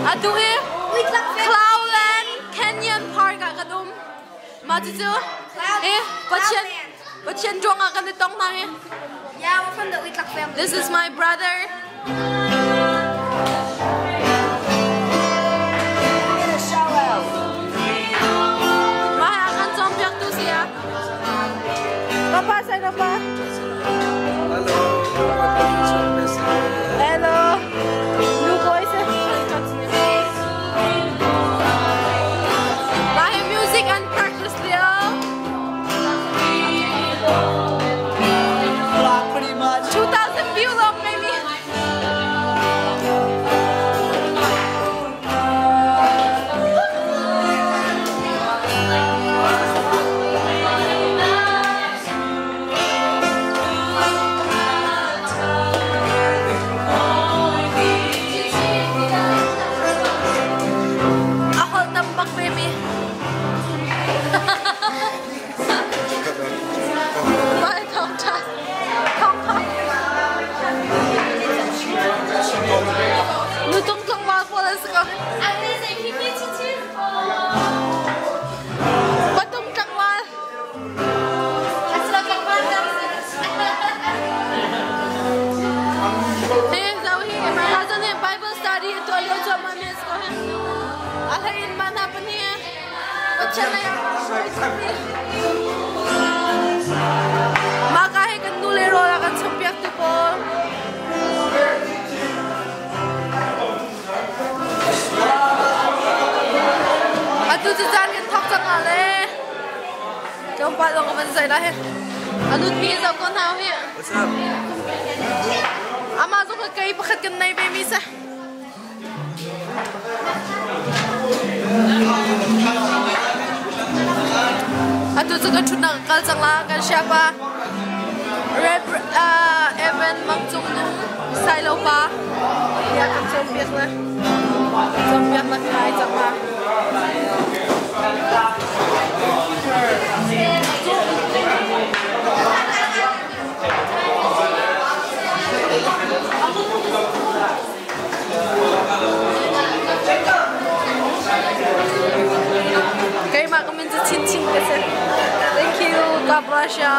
Adu Cloudland Canyon Park kadum. Majuju. Bachan Jong akan ditong na eh. Yeah, we're from the Witlak family. This is my brother. Papa, say Papa. Hello. Hello. New boys. Mahe music and practice Leo. Pretty much. 2,000 view long maybe. Makahe kan nulero akan sempiak tu pol. Atu jajan kan thok chang ale. Jompa long kan sai dah he. Anu mi zau kon hau he. What's up? Ama zo ka kai pakhat kan nai be mi sa. Atu juga tunang kal changla kan siapa Evan Mangchung nu sai lo pa ya kan chompiak la kai changla Kay makamin sa chin-chin kasi. Thank you, God bless you.